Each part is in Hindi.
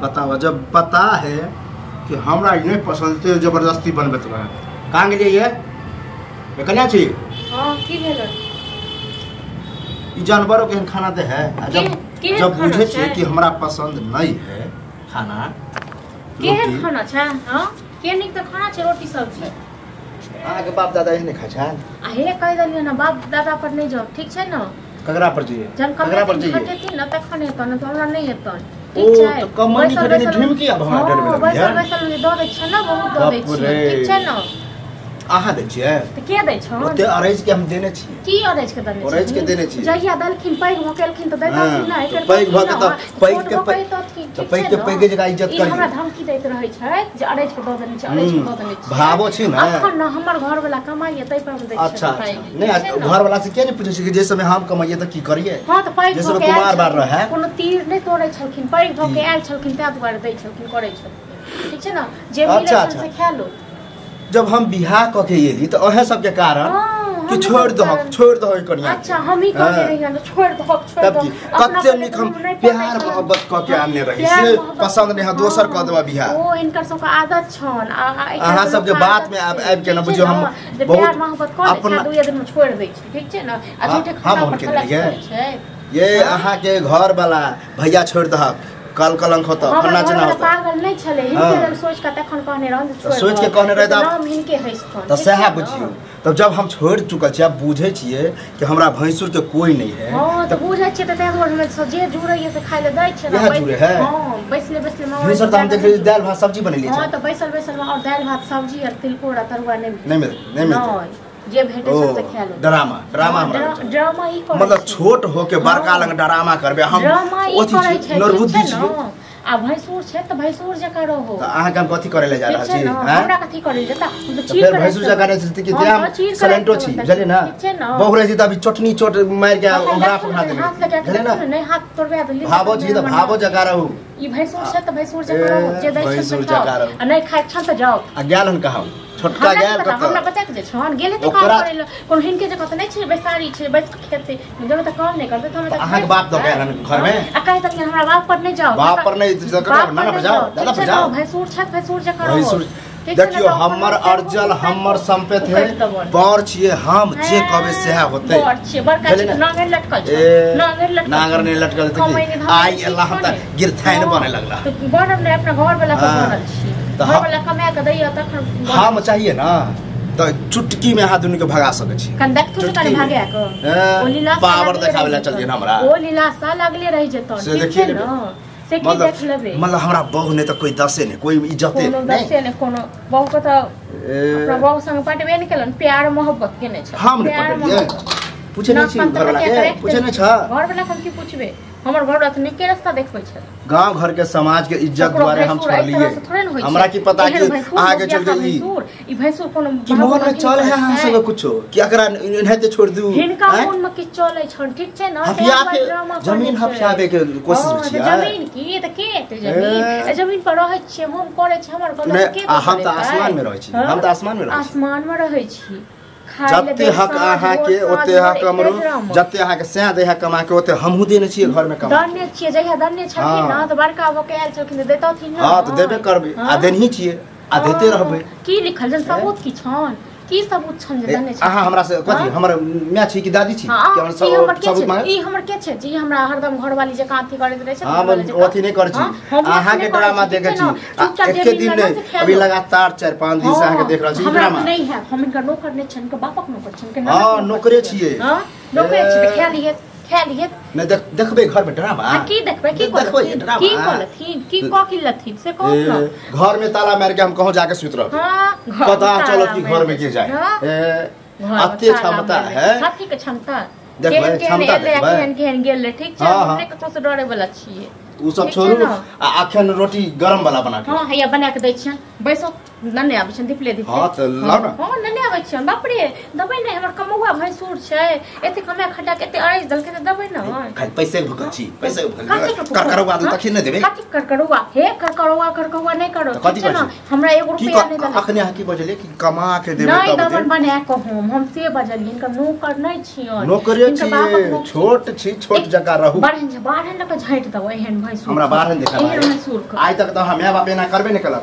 बताओ जब पता है कि हमरा नहीं पसंद थे जबरदस्ती बनबैत रहे कहाँ गेलिए ये कन्या छी हां की भेल ई जानवरों के खाना दे है जब बुझे छी कि हमरा पसंद नहीं है खाना केहन खाना छै हां के निक त खाना छै रोटी सब्जी आगे बाप दादा एहने खाइ छै आ हे कहि दलियो ना बाप दादा पर नहीं जाओ ठीक छै ना कगरा पर जाइए जन कगरा पर जाइए खटेती ना तखन हेतौ ना तो हमरा नहीं हेतौ ठीक छै तो कमनी खटेनी ढिमकी अब हमरा डर में बैसल बैसल दऽ दै छै ना बहुत दऽ दै छै ठीक छै ना आहा दै छियै त के दै छ ओते अरेज के हम देने छी की अरेज के देने छी अरेज के देने छी जहिया दलखिन पैग भकेलखिन त दैता कि ना एकर पैग भके त पैग के पैग जगह इज्जत करी हमरा धमकी दैत रहै छै जे अरेज के दऽ देने छी अरेज के दऽ देने छी भावो छी ना अखन ना हमर घर वाला कमाइए तै पर दै छै अच्छा नहीं घर वाला से के नहीं पूछे छी कि जे समय हम कमाइए त की करिए हां त पैग जैसे कुमार बार रहे कोनो तीर नहीं तोड़ै छलखिन पैग भके आयल छलखिन त दुआरे दै छलखिन करै छलखिन ठीक छै ना जे मिले से खा लो जब हम बियाह क के एली त ओहे सब के कारण कि छोड़ दो कनिया अच्छा हम ही कहले रहिया न छोड़ दो कते निक हम प्यार मोहब्बत क के आने रही से पसंद नहीं है दोसर क देबा बियाह ओ इनकर सब का आदत छन अहाँ सब के बात में आब के न बुझियो हम प्यार मोहब्बत क अपना 2 दिन में छोड़ दै छी ठीक छै ना आ झूठे खाना पर खला ये अहाँ के घर वाला भैया छोड़ दहक कल कलंक होता फन्ना चना होता पागल नहीं छले हिनके सोच के तखन कहने रहन छोड़ सोच के कहने रह नाम हिनके हइस्थन त सहा बुझियो तब जब हम छोड़ चुकल छी अब बुझे छिए कि हमरा भैंसुर के कोई नहीं है हां त बुझे छिए त तैगोर में जे जुड़ैए से खाइ ले दै छै ना हां बैसले मां भैंसुर त हम देख ली दाल भात सब्जी बनेली छै हां त बैसल और दाल भात सब्जी और तिलकोरा तरुआ नहीं मिलते जे भेटे सबसे खा लो ड्रामा ड्रामा ही मतलब छोट हो के बड़का लंग ड्रामा करबे हम ओथी नरबुद्धि छी आ भैंसुर छै त भैंसुर जका रहो त अहाँ काम कथि करे ले जा रहल छी हमरा कथि करे जेता फिर भैंसुर जका रहै छी कि जे हम सलेंटो छी बुझलिए ना बहु रहै छी त अभी चटनी चोट मार के हमरा पठा देबे बुझलिए ना नहीं हाथ तोड़बे देली भावो छी त भावो जका रहू ई भैंसुर छै त भैंसुर जका रहो जे दै छै भैंसुर जका रहो आ नहीं खाइ छ त जाओ आ गेलन कहौ छोटका गेल कत हमरा बता के जे छन गेले त काम करे ल कोन हिनके जका त नहीं छै बेसारी छै बैस के खेते जब त काम नहीं करते त अहाँ के बाप द गेलन घर में आ कहि त हमरा बाप पर नहीं जाओ बाप पर नहीं ना पर जाओ दादा पर जाओ भैंसुर छै भैंसुर जका रहो देखियो हमर अर्जल हमर संपत्ति है बड़ छिए हम जे कहबे सेहा होते बड़ छिए बड़का नांगर लटकल छै नांगर नहीं लटकल त आई अल्लाह हम त गिरथाइन बने लगला तो बनब ने अपना घर वाला पर बनल छी घर वाला कमा के दैया तखन हम चाहिए ना तो चुटकी में हाथ दुनी के भगा सके छी कंडक्ट तो कने भागे को ओ लीला पावर देखावेला चल जे हमरा ओ लीला सा लगले रही जेतो ठीक छै ना से की देख लेबे मतलब हमरा बहु ने त कोई दसे ने कोई इज्जते कोनो दसे ने कोनो बहु को त अपना बहु संग पटबे ने केलन प्यार मोहब्बत केने छै हम ने पटबिए पूछे नहीं छी घर वाला के पूछे नहीं छ घर वाला हम की पूछबे हमर घर वाला त निके रास्ता देखबै छै गांव घर के समाज के इज्जत द्वारे हम छोड़ लिए हमरा की पता कि आगे चल गई ई भैंसुर कोनो की मोहन में चल है हम सब कुछो कि एकरा इनहते छोड़ दू हिनका मन में की चले छन ठीक छै ना जमीन हफसाबे के कोशिश छियै जमीन की त के जमीन पर रहै छियै हम करे छै हमर गलत के हम त आसमान में रहै छी हम त आसमान में रहै छी आसमान में रहै छी जते हक अहाँ के ओते हक हमरो जते अहाँ के सै दे हक कमा के ओते हमहु देने छियै घर में कमा दन्ने छियै जहिया दन्ने छथिन ना त बड़का भ के आयल छथिन त देतथिन ना हां त देबे करबै आ देनही छियै आ देते रहबै की लिखल जन सबूत की छन की सबूत छन जे दन्ने छै अहाँ हमरा से कथि हमर माय छी कि दादी छी कि हमर सबूत मांगे ई हमर के छै जी हमरा हरदम घर वाली जे कांती करैत रहै छै हम ओथि नहीं करै छी अहाँ के ड्रामा देखे छी एके दिन नहीं अभी लगातार 4-5 दिन से अहाँ के देख रहल छी ड्रामा नहीं है हम इनका नौकर नहीं छन के बापक नौकर छन के हां नौकरे छियै हां नौकरे छी खेलिए नहीं देखबे घर में ड्रामा की देखबे की ड्रामा की कहलथिन की की लथिन से कौन ना घर में ताला मार के हम कहूं जाके सुत रह हां पता चलो कि घर में के जाए अत्ते क्षमता है हाथी के क्षमता देखबे क्षमता केहन गेल ठीक छै हमने कतो से डरे वाला छियै उ सब छोड़ू आ अखन रोटी गरम वाला बना के हां हैया बना के दै छियन बैसो नन्ने आबै छन दिपले हां त लाउ ना हां नन्ने कहै छियै बाप रे दबै नै हमर कमौआ भैंसुर छै एते कमे खटा के एते अरैज दल के दबै न खाली पैसे भुकल छी पैसे करकरवा दू तखन नै देबै कथि करकरवा हे करकरवा नै करो ठीक न हमरा 1 रुपया नै देले अखने अहाँ की बजलिए कि कमा के देबै नै दबन बना के हम से बजलिए इनका नौकर नै छियन नौकरे छी छोट छी छोट जगह रहू बारहन लक झाइट दो एहन भैंसुर हमरा बारहन देखा आज तक त हम बाप एना करबे नै कलम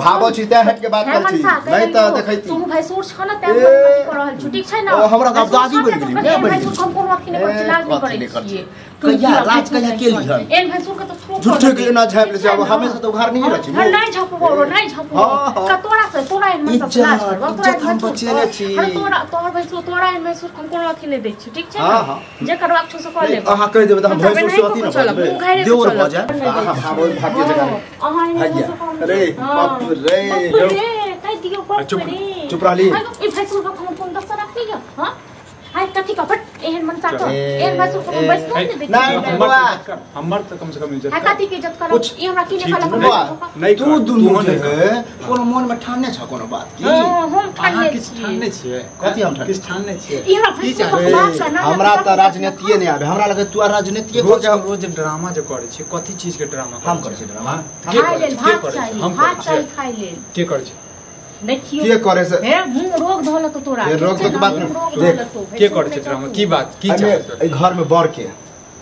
भाबो छी ते हट के बात कर छी नै त देखै छी तू भैंसुर छ न ते कर रहल छु ठीक छै न हमरा त दादी बोल गेली मैं बोल भैंसुर हम कोनो अथि नै कर लाज नै करै छियै कहिया राज कहिया के ली हम एन भैंसुर के त झूठे के ना झाप ले अब हमेशा तो घर नहीं रही नै झपबो नै झपबो कतोरा से तोरा इन मतलब लाज करबो तोरा हम बचे नै छी तोरा तोर भैंसुर तोरा इन भैंसुर हम कोनो अथि नै दै छी ठीक छै न जे करबा छ से कर ले अहाँ कह देबै त हम भैंसुर से अथि न बोलबे देवर भ जा अहाँ भाबो भाग्य जगह अरे बाप रे कह दियो बाप रे चुप रहली ई भैंसुर को हम फोन दस रख लियो हां हाय कथि का बट एहन मन सा तो एहन भैंसुर को बस नहीं दे नहीं बुआ हमर त कम से कम इज्जत हाय कथि के इज्जत कर ई हमरा की निकाला बुआ नहीं तू दुनु है कोनो मन में ठानने छ कोनो बात की हम ठानने किछ ठानने छियै कथि हम किछ ठानने छियै ई हमरा भैंसुर को बात करना हमरा त राजनीतिए नै आबे हमरा लगे तू राजनीतिए रोज ड्रामा जे करे छी कथि चीज के ड्रामा हम करे छी ड्रामा खाइ ले भात चाहिए खाइ ले के करे छी देखियो के करे से हे मुंह रोग धोल तो तोरा ये रोग के बात देख के करे छी ड्रामा की बात की चाहे ए घर में बर के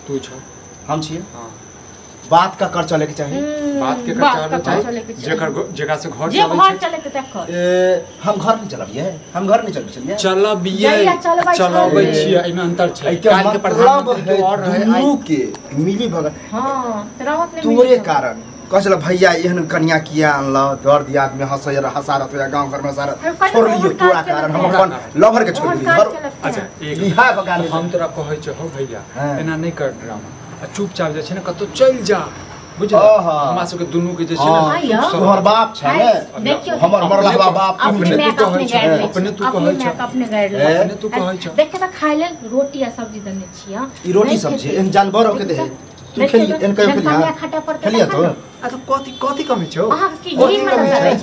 तू छ हम छिए हां बात का कर चले के चाहिए बात के कर चले जेकर जगह से घर चले के देख हम घर नहीं चलबिए हम घर नहीं चलबिए चलबिए चलबै छियै एमे अंतर छै काल के प्रधानमंत्री और रहे दुनू के मिली भगत हां तरावत ने तोरे कारण कहल भैया एहन कन्या किया अनल दर दियाद में हसारत हो गांव घर में हसारत छोड़ लियो तोरा कारण हम अपन लवर के छोड़ दियो अच्छा एक बिहार बगान हम तोरा कहै छ हो भैया एना नहीं कर ड्रामा चुपचाप जे छै न कतो चल जा बुझल हमरा सब के दुनू के जे छै न तोहर बाप छै ने हमर मरला बाप अपने तू कहै छ अपने तू कहै छ अपने तू कहै छ देख के त खाइ ले रोटी आ सब्जी देने छिया ई रोटी सब्जी इन जानवर के दे तू खेली इन कहियो खेलिया तो अच्छा कथि कमी छौ अहाँ की घी में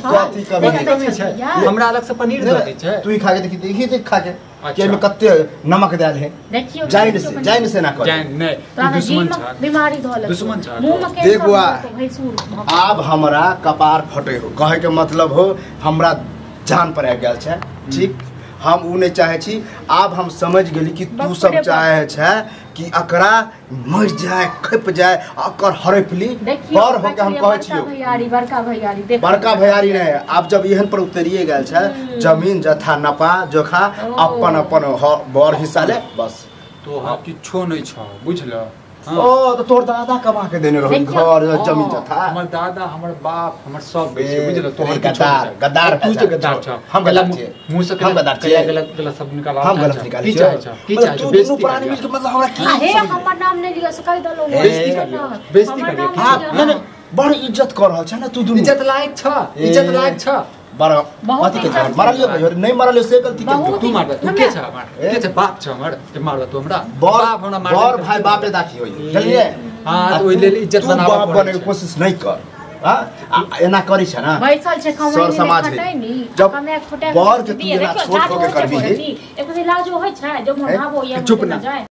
कथि कमी छै हमरा अलग से पनीर दे दै छै तू ही खा के देखी देख खा के के में कत्ते नमक डाल है देखियो जाइन से ना कर जाइन नहीं दुश्मन छ बीमारी धोल दुश्मन छ मुंह में देख बुआ अब हमरा कपार फटे हो कहे के मतलब हो हमरा जान पर आ गेल छै ठीक हम उ नहीं चाहे छी अब हम समझ गेली कि तू सब चाहे छै कि अकरा मर जाए खप जाए अकर हरपली पर हो के हम कहै छियो बड़का भैयारी नहीं अब जब एहन पर उतरिए गेल छै जमीन जथा नपा जोखा अपन अपन बड़ हिस्सा ले बस तो हम किछो नहीं छ बुझल ओ तो तोर दादा कमा के देने रहो घर जमीन जथा हमर दादा हमर बाप हमर सब बेचे बुझल तोहर गद्दार तू तो गद्दार छ हम गद्दार छियै मुंह से हम गद्दार छियै गलत सब निकाल हम गलत निकाल की चाहे छ की चाहे तू दुनू प्राणी मिल के मतलब हमरा की हे हमर नाम नहीं लियो से कह दलो बेइज्जती कर नहीं बड़ इज्जत कर रहल छ ना तू दुनू इज्जत लायक छ बड़ा अथि के मारलियो नहीं मारलियो से गलती के तू मार तू के छ मार के छ बाप छ हमर जे मारबा तू हमरा बाप हमरा मार बर भाई बापे दाखी होई चलिए हां तो ओइ लेल इज्जत बनाबा बाप बने के कोशिश नहीं कर हां एना करी छ ना बैसल छै सर समाज है जब बर के तू एना छोट हो के करबी एक दिन लाजो होय छै जब हम भाबो या चुप ना